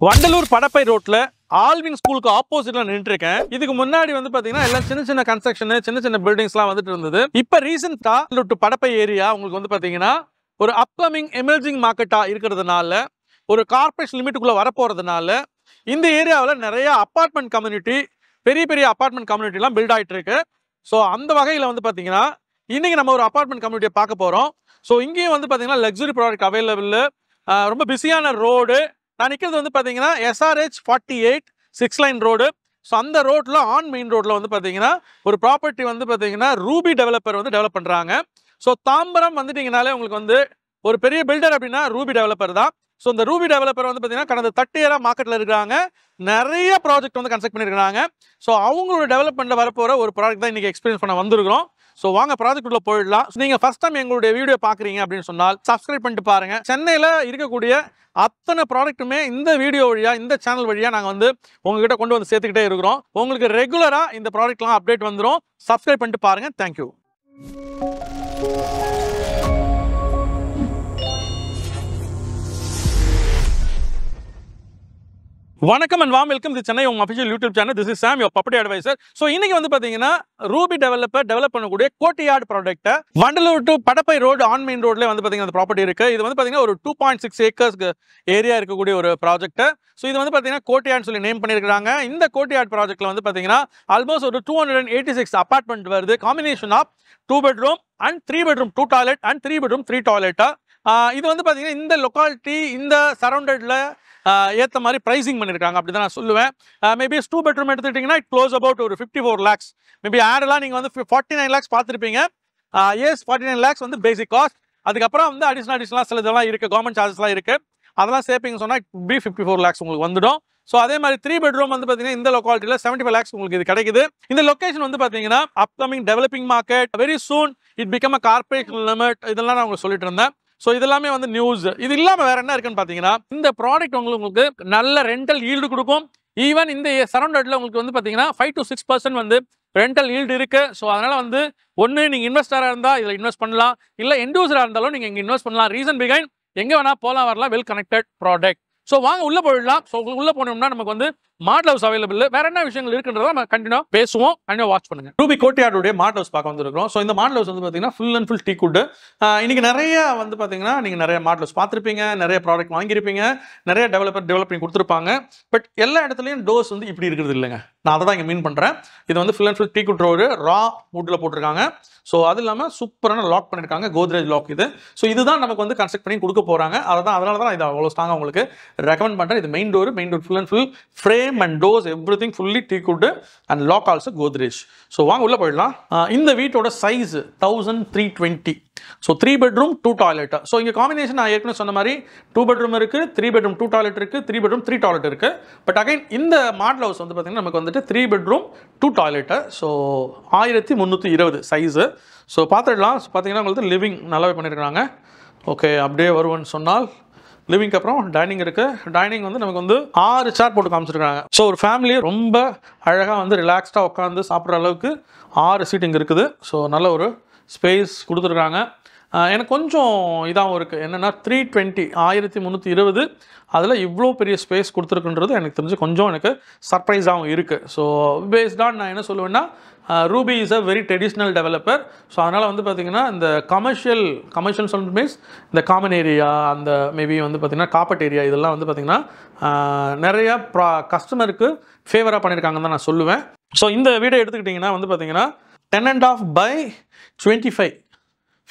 வண்டலூர் படப்பை ரோட்ல ஆல்வின் ஸ்கூலுக்கு ஆப்போசிட்ல நின்னுட்டு இருக்கேன். இதுக்கு முன்னாடி வந்து பாத்தீங்கன்னா எல்லாம் சின்ன சின்ன கன்ஸ்ட்ரக்ஷன் சின்ன பில்டிங்ஸ்லாம் வந்துட்டு இருந்தது. இப்ப ரீசெண்டா படப்பை ஏரியா உங்களுக்கு வந்து பாத்தீங்கன்னா ஒரு அப்கமிங் எமர்ஜிங் மார்க்கெட்டா இருக்கிறதுனால ஒரு கார்ப்பரேஷன் லிமிட்டுக்குள்ள வரப்போறதுனால இந்த ஏரியாவில் நிறைய அபார்ட்மெண்ட் கம்யூனிட்டி பெரிய பெரிய அபார்ட்மெண்ட் கம்யூனிட்டிலாம் பில்ட் ஆகிட்டு இருக்கு. ஸோ அந்த வகையில் வந்து பார்த்தீங்கன்னா இன்னைக்கு நம்ம ஒரு அபார்ட்மெண்ட் கம்யூனிட்டியை பார்க்க போகிறோம். ஸோ இங்கேயும் வந்து பார்த்தீங்கன்னா லக்ஸுரி ப்ராடக்ட் அவைலபிள், ரொம்ப பிஸியான ரோடு. நான் நிற்கிறது வந்து பார்த்தீங்கன்னா SRH 48 6 லைன் ரோடு. ஸோ அந்த ரோட்டில் ஆன் மெயின் ரோட்டில் வந்து பார்த்தீங்கன்னா ஒரு ப்ராப்பர்ட்டி வந்து பார்த்தீங்கன்னா ரூபி டெவலப்பர் வந்து டெவலப் பண்ணுறாங்க. ஸோ தாம்பரம் வந்துட்டீங்கனாலே உங்களுக்கு வந்து ஒரு பெரிய பில்டர் அப்படின்னா ரூபி டெவலப்பர் தான். ஸோ இந்த ரூபி டெவலப்பர் வந்து பார்த்தீங்கன்னா கடந்த 30 இயரா மார்க்கெட்டில் இருக்கிறாங்க. நிறைய ப்ராஜெக்ட் வந்து கன்ஸ்ட்ரக்ட் பண்ணியிருக்காங்க. ஸோ அவங்களோட டெவலப்மெண்ட்டில் வரப்போகிற ஒரு ப்ராஜெக்ட் தான் இன்றைக்கி எக்ஸ்பீரியன்ஸ் பண்ண வந்திருக்கிறோம். ஸோ வாங்க ப்ராஜெக்ட் உள்ள போயிடலாம். நீங்கள் ஃபர்ஸ்ட் டைம் எங்களுடைய வீடியோ பார்க்குறீங்க அப்படின்னு சொன்னால் சப்ஸ்கிரைப் பண்ணிட்டு பாருங்க. சென்னையில் இருக்கக்கூடிய அத்தனை ப்ராடக்ட்டுமே இந்த வீடியோ வழியாக இந்த சேனல் வழியாக நாங்கள் வந்து உங்ககிட்ட கொண்டு வந்து சேர்த்துக்கிட்டே இருக்கிறோம். உங்களுக்கு ரெகுலராக இந்த ப்ராடக்ட்லாம் அப்டேட் வந்துடும். சப்ஸ்கிரைப் பண்ணிட்டு பாருங்க. தேங்க்யூ. வணக்கம் and warm welcome the Chennai உங்க official YouTube channel. This is Sam, your property advisor. So இன்னைக்கு வந்து பாத்தீங்கன்னா ரூபி டெவலப்பர் டெவலப் பண்ணக்கூடிய courtyard product Vandalur to Padappai road on main ரோட்ல வந்து பாத்தீங்கன்னா அந்த ப்ராப்பர்ட்டி இருக்கு. இது வந்து பாத்தீங்கன்னா ஒரு 2.6 ஏக்கர்ஸ் ஏரியா இருக்கக்கூடிய ஒரு ப்ராஜெக்ட். ஸோ இது வந்து பாத்தீங்கன்னா கோர்ட்யார்ட் சொல்லி நேம் பண்ணியிருக்காங்க. இந்த கோர்ட்யார்ட் ப்ராஜெக்ட்ல வந்து பாத்தீங்கன்னா ஆல்மோஸ்ட் ஒரு 286 அபார்ட்மெண்ட் வருது. Combination of 2 bedroom and 3 bedroom 2 toilet and 3 bedroom 3 toilet. இது வந்து பாத்தீங்கன்னா இந்த லொக்காலிட்டி இந்த சரௌண்டட்ல ஏற்ற மாதிரி ப்ரைசிங் பண்ணியிருக்காங்க அப்படி தான் நான் சொல்லுவேன். மேபி 2 bedroom எடுத்துக்கிட்டிங்கன்னா இட் க்ளோஸ் அபவுட் ஒரு 54 lakhs. மேபி ஆடெல்லாம் நீங்கள் வந்து 49 lakhs பார்த்துருப்பீங்க. எஸ் 49 lakhs வந்து பேசிக் காஸ்ட். அதுக்கப்புறம் வந்து அடிஷ்னலாக சில இதெல்லாம் இருக்குது, கவர்மெண்ட் சார்ஜஸ்லாம் இருக்குது. அதெல்லாம் சேர்ப்பிங்க சொன்னால் இட் பி 54 lakhs உங்களுக்கு வந்துடும். ஸோ அதே மாதிரி 3 bedroom வந்து பார்த்தீங்கன்னா இந்த லொக்காலிட்டியில் 75 lakhs உங்களுக்கு இது கிடைக்குது. இந்த லொக்கேஷன் வந்து பார்த்தீங்கன்னா upcoming developing market, very soon it become a corporation limit. இதெல்லாம் நான் உங்களுக்கு சொல்லிட்டு இருந்தேன். ஸோ இதெல்லாமே வந்து நியூஸ். இது இல்லாமல் வேற என்ன இருக்குன்னு பார்த்தீங்கன்னா இந்த ப்ராடக்ட் உங்களுக்கு நல்ல ரெண்டல் ஈல்டு கொடுக்கும். ஈவன் இந்த சரௌண்டட்ல உங்களுக்கு வந்து பார்த்தீங்கன்னா 5 to 6% வந்து ரெண்டல் ஈல்டு இருக்கு. ஸோ அதனால வந்து ஒன்று நீங்கள் இன்வெஸ்டராக இருந்தால் இதில் இன்வெஸ்ட் பண்ணலாம், இல்லை இண்டிவிஜுவலாக இருந்தாலும் நீங்கள் இங்கே இன்வெஸ்ட் பண்ணலாம். ரீசன் பிகைன் எங்கே வேணா போகலாம் வரலாம், வெல் கனெக்டட் ப்ராடக்ட். ஸோ வாங்க உள்ள போயிடலாம். ஸோ உள்ள போனோம்னா நமக்கு வந்து மாடல் ஹவுஸ் அவைலபிள், வேற என்ன விஷயங்கள் இருக்குன்றத நம்ம கண்டினியூ பேசுவோம். கண்டினியூ வாட்ச் பண்ணுங்க. ரூபி கோர்ட்யார்டுடைய மாடல் ஹவுஸ் பார்க்க வந்திருக்கோம். ஸோ இந்த மாடல் ஹவுஸ் வந்து பார்த்தீங்கன்னா full and full teak would. இன்னைக்கு நிறைய வந்து பார்த்தீங்கன்னா நீங்கள் நிறைய மாடல் ஹவுஸ் பார்த்துருப்பீங்க, நிறைய ப்ராடக்ட் வாங்கியிருப்பீங்க, நிறைய டெவலப் பண்ணி கொடுத்துருப்பாங்க. பட் எல்லா இடத்துலையும் டோர்ஸ் வந்து இப்படி இருக்கிறது இல்லைங்க. நான் அதை தான் இங்கே மீன் பண்ணுறேன். இது வந்து full and full teak wood ரோடு ரா வுட்டில் போட்டிருக்காங்க. ஸோ அது இல்லாமல் சூப்பரான லாக் பண்ணியிருக்காங்க, கோத்ரேஜ் லாக் இது. ஸோ இதுதான் நமக்கு வந்து கன்ஸ்ட்ரக்ட் பண்ணி கொடுக்க போகிறாங்க. அதனால தான் இது அவ்வளோ ஸ்ட்ராங்காக உங்களுக்கு ரெக்கமெண்ட் பண்ணுறேன். இது main door full and full frame and doors everything fully teak wood and lock also Godrej. So வாங்க உள்ள போயிடலாம். இந்த வீட்டோட size 1320. So 3 bedroom 2 toilet. So இங்கே காம்பினேஷன் நான் ஏற்கனவே சொன்ன மாதிரி 2 bedroom இருக்குது, 3 bedroom 2 டாய்லெட் இருக்குது, 3 bedroom 3 டாய்லெட் இருக்குது. பட் அகைன் இந்த மாடல் ஹவுஸ் வந்து பார்த்தீங்கன்னா நமக்கு வந்துட்டு 3 bedroom 2 toilet. So 1320 size. So பார்த்துடலாம். பார்த்தீங்கன்னா உங்களுக்கு லிவிங் நல்லாவே பண்ணியிருக்காங்க. ஓகே, அப்படியே வருவோன்னு சொன்னால் லிவிங்க்கு அப்புறம் டைனிங் இருக்குது. டைனிங் வந்து நமக்கு வந்து 6 சேர் போட்டு காமிச்சிருக்காங்க. ஸோ ஒரு ஃபேமிலியை ரொம்ப அழகாக வந்து ரிலாக்ஸ்டாக உட்காந்து சாப்பிட்ற அளவுக்கு 6 சீட்டிங் இருக்குது. ஸோ நல்ல ஒரு ஸ்பேஸ் கொடுத்துருக்காங்க. எனக்கு கொஞ்சம் இதாகவும் இருக்குது. என்னென்னா 320 1320 அதில் இவ்வளோ பெரிய ஸ்பேஸ் கொடுத்துருக்குன்றது எனக்கு தெரிஞ்சு கொஞ்சம் எனக்கு சர்ப்ரைஸாகவும் இருக்குது. ஸோ பேஸ்டான் நான் என்ன சொல்லுவேன்னா Ruby is a very traditional developer. So அதனால் வந்து பார்த்திங்கன்னா இந்த கமர்ஷியல் சொல்லிட்டு மீன்ஸ் இந்த காமன் ஏரியா, அந்த மேபி வந்து பார்த்திங்கன்னா காப்பட் ஏரியா, இதெல்லாம் வந்து பார்த்திங்கன்னா நிறையா கஸ்டமருக்கு ஃபேவராக பண்ணியிருக்காங்கன்னு தான் நான் சொல்லுவேன். ஸோ இந்த வீடை எடுத்துக்கிட்டிங்கன்னா வந்து பார்த்திங்கன்னா 10.5 by 25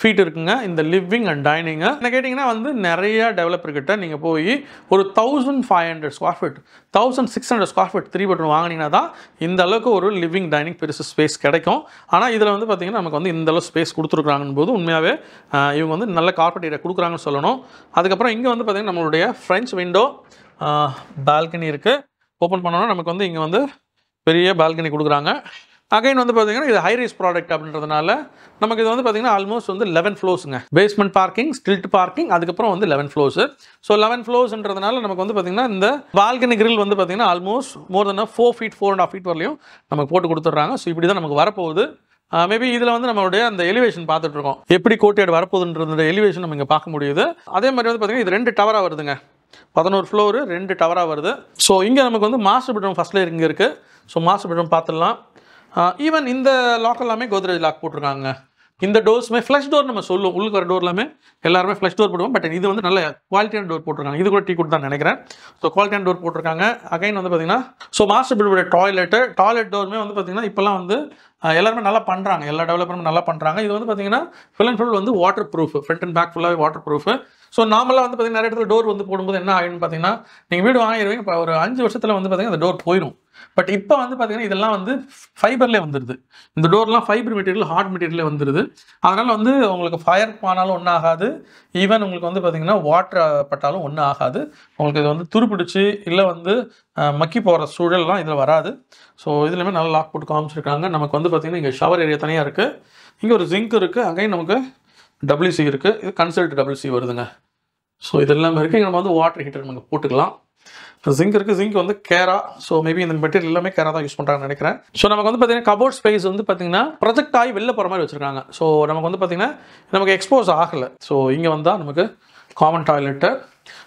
feet இருக்குங்க இந்த லிவிங் அண்ட் டைனிங்கு. என்ன கேட்டிங்கன்னா வந்து நிறைய டெவலப்பர்கிட்ட நீங்கள் போய் ஒரு 1500 square feet 1600 square feet 3 bedroom வாங்கினீங்கன்னா தான் இந்த அளவுக்கு ஒரு லிவிங் டைனிங் பெருசு ஸ்பேஸ் கிடைக்கும். ஆனால் இதில் வந்து பார்த்திங்கன்னா நமக்கு வந்து இந்த அளவு ஸ்பேஸ் கொடுத்துருக்குறாங்கன்னு போது உண்மையாகவே இவங்க வந்து நல்ல கார்பெட் ஏரியா கொடுக்குறாங்கன்னு சொல்லணும். அதுக்கப்புறம் இங்கே வந்து பார்த்திங்கன்னா நம்மளுடைய ஃப்ரெஞ்ச் விண்டோ பால்கனி இருக்குது. ஓப்பன் பண்ணோன்னா நமக்கு வந்து இங்கே வந்து பெரிய பால்கனி கொடுக்குறாங்க. அகைன் வந்து பார்த்தீங்கன்னா இது ஹை ரைஸ் ப்ராடக்ட் அப்படின்றதுனால நமக்கு இது வந்து பார்த்தீங்கன்னா ஆல்மோஸ்ட் வந்து 11 floors-ங்க. பேஸ்மெண்ட் பார்க்கிங், ஸ்டில்ட் பார்க்கிங், அதுக்கப்புறம் வந்து 11 floors. ஸோ 11 floors-ன்றதுனால நமக்கு வந்து பார்த்தீங்கன்னா இந்த பால்கனி கிரில் வந்து பார்த்தீங்கன்னா ஆல்மோஸ்ட் மோர் தென் 4 feet 4.5 feet வரலையும் நமக்கு போட்டு கொடுத்துட்றாங்க. ஸோ இப்படி தான் நமக்கு வரப்போகுது. மேபி இதில் வந்து நம்மளுடைய அந்த எலிவேஷன் பார்த்துட்ருக்கோம், எப்படி கோர்ட்யார்ட் வரப்போகுதுன்றது எலிவேஷன் நம்ம இங்கே பார்க்க முடியுது. அதே மாதிரி வந்து பார்த்தீங்கன்னா இது 2 டவராக வருதுங்க. 11 ஃப்ளோரு 2 டவராக வருது. ஸோ இங்கே நமக்கு வந்து மாஸ்டர் பெட்ரூம் ஃபஸ்ட் லேயர் இங்கே இருக்குது. ஸோ மாஸ்டர் பெட்ரூம் பார்த்துடலாம். ஈவன் இந்த லாக் எல்லாமே கோத்ரேஜ் லாக் போட்டிருக்காங்க. இந்த டோர்ஸுமே ஃப்ளஷ் டோர் நம்ம சொல்லுவோம். உள்ளுக்கு வர டோர் எல்லாமே எல்லாருமே ஃப்ளஷ் டோர் போடுவோம். பட் இது வந்து நல்ல குவாலிட்டியான டோர் போட்டிருக்காங்க. இது கூட டீ குட் தான் நினைக்கிறேன். ஸோ குவாலிட்டியான டோர் போட்டிருக்காங்க. அகைன் வந்து பார்த்தீங்கன்னா ஸோ மாஸ்டர் பெட்ரூமோட டாய்லெட் டோருமே வந்து பார்த்தீங்கன்னா இப்போலாம் வந்து எல்லாருமே நல்லா பண்ணுறாங்க. எல்லா டெவலப்பரும் நல்லா பண்ணுறாங்க. இது வந்து பார்த்தீங்கன்னா ஃபுல் அண்ட் ஃபுல் வந்து water proof, front and back ஃபுல்லாகவே வாட்டர் ப்ரூஃப். ஸோ நார்மலாக வந்து பார்த்தீங்கன்னா நிறைய இடத்துல டோர் வந்து போடும்போது என்ன ஆகுன்னு பார்த்தீங்கன்னா நீங்கள் வீடு வாங்கிடுவீங்க, இப்போ ஒரு 5 வருஷத்தில் வந்து பார்த்தீங்கன்னா அந்த டோர் போயிடும். பட் இப்போ வந்து பார்த்தீங்கன்னா இதெல்லாம் வந்து ஃபைபர்லேயே வந்துடுது. இந்த டோர்லாம் ஃபைபர் மெட்டீரியல், ஹார்ட் மெட்டீரியலே வந்துடுது. அதனால் வந்து உங்களுக்கு ஃபயர் ஆனாலும் ஒன்றும் ஆகாது. ஈவன் உங்களுக்கு வந்து பார்த்தீங்கன்னா வாட்டர் பட்டாலும் ஒன்றும் ஆகாது. உங்களுக்கு இது வந்து துருப்பிடிச்சு இல்லை வந்து மக்கி போகிற சூழல்லாம் இதில் வராது. ஸோ இதுலையுமே நல்லா லாக் போட்டு காமிச்சிருக்காங்க. நமக்கு வந்து பார்த்தீங்கன்னா இங்கே ஷவர் ஏரியா தனியாக இருக்குது. இங்கே ஒரு ஜிங்க் இருக்குது. அகைன் நமக்கு WC இருக்குது. இது கன்சல்ட் WC வருதுங்க. ஸோ இது எல்லாமே இருக்குது. இங்கே நம்ம வந்து வாட்டர் ஹீட்டர் நமக்கு போட்டுக்கலாம். ஜிங்க் இருக்குது. ஜிங்க் வந்து கேரா. ஸோ மேபி இந்த மெட்டீரியல் எல்லாமே கேரா தான் யூஸ் பண்ணுறாங்கன்னு நினைக்கிறேன். ஸோ நமக்கு வந்து பார்த்தீங்கன்னா கபோர்ட் ஸ்பேஸ் வந்து பார்த்தீங்கன்னா ப்ரொஜெக்ட் ஆகி வெளில போகிற மாதிரி வச்சுருக்காங்க. ஸோ நமக்கு வந்து பார்த்தீங்கன்னா நமக்கு எக்ஸ்போஸ் ஆகலை. ஸோ இங்கே வந்தால் நமக்கு காமன் டாய்லெட்டு.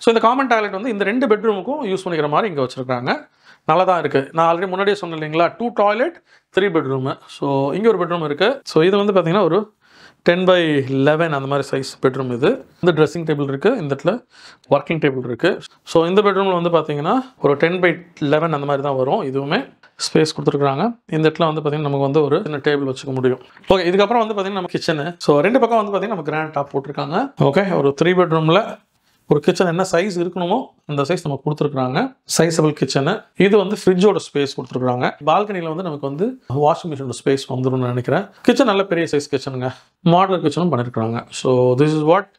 ஸோ இந்த காமன் டாய்லெட் வந்து இந்த 2 பெட்ரூமுக்கும் யூஸ் பண்ணிக்கிற மாதிரி இங்கே வச்சுருக்காங்க. நல்லா தான் இருக்குது. நான் ஆல்ரெடி முன்னாடியே சொன்னேன் இல்லைங்களா, 2 டாய்லெட் 3 பெட்ரூமு. ஸோ இங்கே ஒரு பெட்ரூம் இருக்குது. ஸோ இது வந்து பார்த்தீங்கன்னா ஒரு 10x11 அந்த மாதிரி சைஸ் பெட்ரூம். இது இந்த ட்ரெஸ்ஸிங் டேபிள் இருக்குது. இந்த இடத்துல ஒர்க்கிங் டேபிள் இருக்குது. ஸோ இந்த பெட்ரூமில் வந்து பார்த்தீங்கன்னா ஒரு 10x11 அந்த மாதிரி தான் வரும். இதுவுமே ஸ்பேஸ் கொடுத்துருக்காங்க. இந்த இடத்துல வந்து பார்த்தீங்கன்னா நமக்கு வந்து ஒரு சின்ன டேபிள் வச்சுக்க முடியும். ஓகே, இதுக்கப்புறம் வந்து பார்த்தீங்கன்னா நம்ம கிச்சனு. ஸோ 2 பக்கம் வந்து பார்த்தீங்கன்னா நம்ம கிராண்ட் டாப் போட்டிருக்காங்க. ஓகே, ஒரு 3 பெட்ரூமில் ஒரு கிச்சன் என்ன சைஸ் இருக்கணுமோ அந்த சைஸ் நம்ம கொடுத்துருக்காங்க. Sizeable kitchen. இது வந்து ஃப்ரிட்ஜோட ஸ்பேஸ் கொடுத்துருக்காங்க. பால்கனியில் வந்து நமக்கு வந்து வாஷிங் மிஷினோட ஸ்பேஸ் வந்துடும் நினைக்கிறேன். கிச்சன் நல்ல பெரிய சைஸ் கிச்சனுங்க. மாடலர் கிச்சனும் பண்ணியிருக்காங்க. So this is what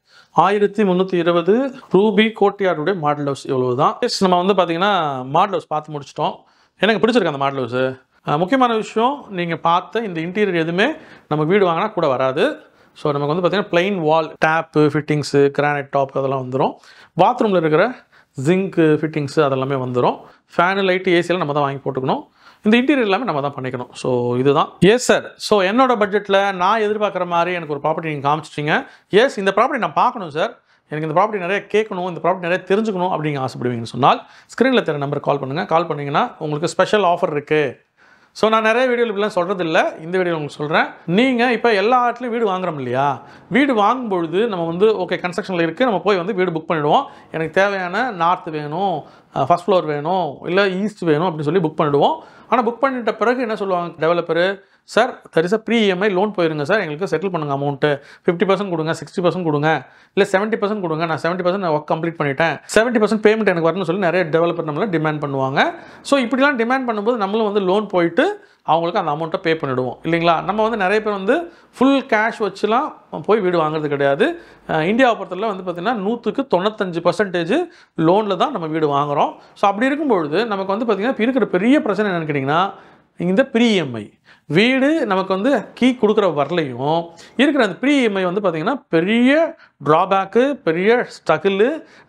1320 Ruby கோர்ட்யார்டுடைய மாடல் ஹவுஸ். இவ்வளவு தான். நம்ம வந்து பார்த்தீங்கன்னா மாடல் ஹவுஸ் பார்த்து முடிச்சிட்டோம். எனக்கு பிடிச்சிருக்கு அந்த மாடல் ஹவுஸு. முக்கியமான விஷயம், நீங்கள் பார்த்த இந்த இன்டீரியர் எதுவுமே நம்ம வீடு வாங்கினா கூட வராது. ஸோ நமக்கு வந்து பார்த்தீங்கன்னா பிளைன் வால், டேப்பு ஃபிட்டிங்ஸு, கிரானைட் டாப் அதெல்லாம் வந்துடும். பாத்ரூமில் இருக்கிற ஜிங்க்கு ஃபிட்டிங்ஸு அதெல்லாமே வந்துடும். ஃபேனு, லைட்டு, ஏசியெல்லாம் நம்ம தான் வாங்கி போட்டுக்கணும். இந்த இன்டீரியர் எல்லாமே நம்ம தான் பண்ணிக்கணும். ஸோ இதுதான். Yes sir. ஸோ என்னோட பட்ஜெட்டில் நான் எதிர்பார்க்குற மாதிரி எனக்கு ஒரு ப்ராப்பர்ட்டி நீங்கள் காமிச்சிட்டிங்க. எஸ், இந்த ப்ராப்பர்ட்டி நான் பார்க்கணும் சார், எனக்கு இந்த ப்ராப்பர்ட்டி நிறைய கேட்கணும், இந்த ப்ராப்பர்ட்டி நிறைய தெரிஞ்சுக்கணும் அப்படிங்க ஆசைப்படுவீங்கன்னு சொன்னால் ஸ்க்ரீனில் தெரிய நம்பருக்கு கால் பண்ணுங்கள். கால் பண்ணிங்கன்னா உங்களுக்கு ஸ்பெஷல் ஆஃபர் இருக்குது. ஸோ நான் நிறைய வீடியோவில் இப்படிலாம் சொல்கிறது இல்லை. இந்த வீடியோ உங்களுக்கு சொல்கிறேன். நீங்கள் இப்போ எல்லா இடத்துலையும் வீடு வாங்குறோம் இல்லையா, வீடு வாங்கும்பொழுது நம்ம வந்து ஓகே கன்ஸ்ட்ரக்ஷனில் இருக்குது, நம்ம போய் வந்து வீடு புக் பண்ணிவிடுவோம். எனக்கு தேவையான நார்த் வேணும், ஃபஸ்ட் ஃப்ளோர் வேணும், இல்லை ஈஸ்ட் வேணும் அப்படின்னு சொல்லி புக் பண்ணிவிடுவோம். ஆனால் புக் பண்ணிட்ட பிறகு என்ன சொல்லுவாங்க developer, sir there is a pre EMI loan போயிருங்க சார், எங்களுக்கு செட்டில் பண்ணுங்கள் அமௌண்ட்டு 50% கொடுங்க, 60% கொடுங்க, இல்லை 70% கொடுங்க, நான் 70% நான் ஒர்க் கம்ப்ளீட் பண்ணிட்டேன், 70% பேமெண்ட் எனக்கு வரணும்னு சொல்லி நிறைய டெவலப்பர் நம்மளை டிமாண்ட் பண்ணுவாங்க. ஸோ இப்படிலாம் டிமாண்ட் பண்ணும்போது நம்மளும் வந்து லோன் போயிட்டு அவங்களுக்கு அந்த அமௌண்ட்டை பே பண்ணிவிடுவோம் இல்லைங்களா. நம்ம வந்து நிறைய பேர் வந்து ஃபுல் கேஷ் வச்சுலாம் போய் வீடு வாங்குறது கிடையாது. இந்தியாவை பொறுத்தவரை வந்து பார்த்திங்கன்னா 195% லோனில் தான் நம்ம வீடு வாங்குகிறோம். ஸோ அப்படி இருக்கும்பொழுது நமக்கு வந்து பார்த்திங்கன்னா இப்போ இருக்கிற பெரிய பிரச்சனை என்னென்னு கேட்டிங்கன்னா, இந்த ப்ரீ EMI வீடு நமக்கு வந்து கீ கொடுக்குற வரலையும் இருக்கிற அந்த ப்ரீ EMI வந்து பார்த்திங்கன்னா பெரிய ட்ராபேக்கு, பெரிய ஸ்ட்ரகிள்.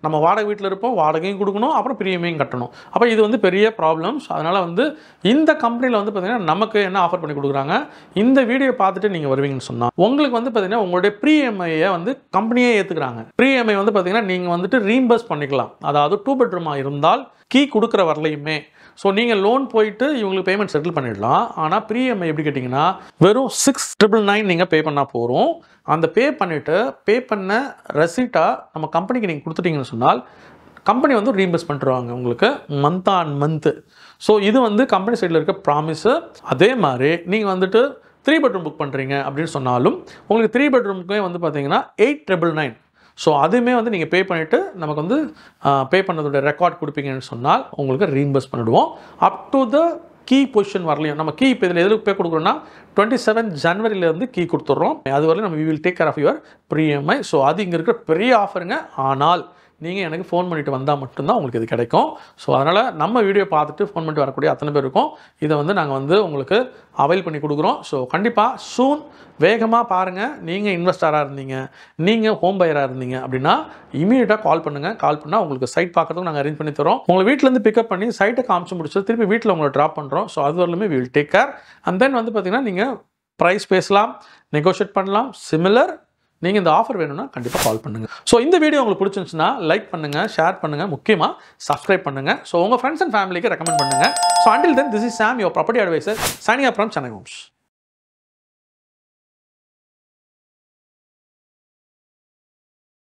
நம்ம வாடகை வீட்டில் இருப்போம், வாடகையும் கொடுக்கணும், அப்புறம் ப்ரீ EMIயும் கட்டணும். அப்போ இது வந்து பெரிய ப்ராப்ளம்ஸ். அதனால் வந்து இந்த கம்பெனியில் வந்து பார்த்திங்கன்னா நமக்கு என்ன ஆஃபர் பண்ணி கொடுக்குறாங்க, இந்த வீடியோ பார்த்துட்டு நீங்கள் வருவீங்கன்னு சொன்னால் உங்களுக்கு வந்து பார்த்திங்கன்னா உங்களுடைய ப்ரீ EMIயை வந்து கம்பெனியே ஏற்றுக்கிறாங்க. ப்ரீ EMI வந்து பார்த்திங்கன்னா நீங்கள் வந்துட்டு ரீம்பர்ஸ் பண்ணிக்கலாம். அதாவது 2 பெட்ரூமாக இருந்தால் கீ கொடுக்குற வரலையுமே ஸோ நீங்கள் லோன் போயிட்டு இவங்களுக்கு பேமெண்ட் செட்டில் பண்ணிடலாம். ஆனால் ப்ரீ EMI எப்படி கேட்டிங்கன்னா வெறும் 6,999 நீங்கள் பே பண்ணால் போகிறோம். அந்த பே பண்ணிவிட்டு பே பண்ண ரெசிப்டாக நம்ம கம்பெனிக்கு நீங்கள் கொடுத்துட்டீங்கன்னு சொன்னால் கம்பெனி வந்து ரீம்பர்ஸ் பண்ணிடுவாங்க உங்களுக்கு மந்த் ஆன் மந்த்து. ஸோ இது வந்து கம்பெனி சைடில் இருக்க ப்ராமிஸு. அதே மாதிரி நீங்கள் வந்துட்டு 3 பெட்ரூம் புக் பண்ணுறீங்க அப்படின்னு சொன்னாலும் உங்களுக்கு 3 பெட்ரூமுக்கே வந்து பார்த்தீங்கன்னா 8,999. ஸோ அதுவுமே வந்து நீங்கள் பே பண்ணிவிட்டு நமக்கு வந்து பே பண்ணதோட ரெக்கார்ட் கொடுப்பீங்கன்னு சொன்னால் உங்களுக்கு ரீம்பர்ஸ் பண்ணிவிடுவோம். Up to the key position வரலையும். நம்ம கீ இப்போ இதில் எதுக்கு பே கொடுக்குறோன்னா 27 ஜனவரியிலேருந்து கீ கொடுத்துட்றோம். அது வரலையும் நம்ம we will take care of your pre EMI. So அது இங்கே இருக்கிற பெரிய ஆஃபருங்க. ஆனால் நீங்கள் எனக்கு ஃபோன் பண்ணிவிட்டு வந்தால் மட்டும்தான் உங்களுக்கு இது கிடைக்கும். ஸோ அதனால் நம்ம வீடியோ பார்த்துட்டு ஃபோன் பண்ணிட்டு வரக்கூடிய அத்தனை பேர் இருக்கும். இதை வந்து நாங்கள் வந்து உங்களுக்கு அவைல் பண்ணி கொடுக்குறோம். ஸோ கண்டிப்பாக சூன் வேகமாக பாருங்கள். நீங்கள் இன்வெஸ்டராக இருந்தீங்க, நீங்கள் ஹோம் பையராக இருந்தீங்க அப்படின்னா இமீடியட்டாக கால் பண்ணுங்கள். கால் பண்ணால் உங்களுக்கு சைட் பார்க்குறதுக்கு நாங்கள் அரேஞ்ச் பண்ணி தரோம். உங்களை வீட்டிலேருந்து பிக்கப் பண்ணி சைட்டை காமிச்சு முடிச்சு திருப்பி வீட்டில் உங்களை ட்ராப் பண்ணுறோம். ஸோ அது வரலுமே we will take care. And then வந்து பார்த்திங்கன்னா நீங்கள் ப்ரைஸ் பேசலாம், நெகோஷியேட் பண்ணலாம். சிமிலர் நீங்கள் இந்த ஆஃபர் வேணும்னா கண்டிப்பாக கால் பண்ணுங்கள். ஸோ இந்த வீடியோ உங்களுக்கு பிடிச்சிருந்துச்சுன்னா லைக் பண்ணுங்கள், ஷேர் பண்ணுங்கள், முக்கியமாக சப்ஸ்கிரைப் பண்ணுங்கள். ஸோ உங்கள் ஃப்ரெண்ட்ஸ் அண்ட் ஃபேமிலிக்கு ரெக்கமெண்ட் பண்ணுங்கள். So until then, this is Sam, your property advisor, signing up from Chennai Homes.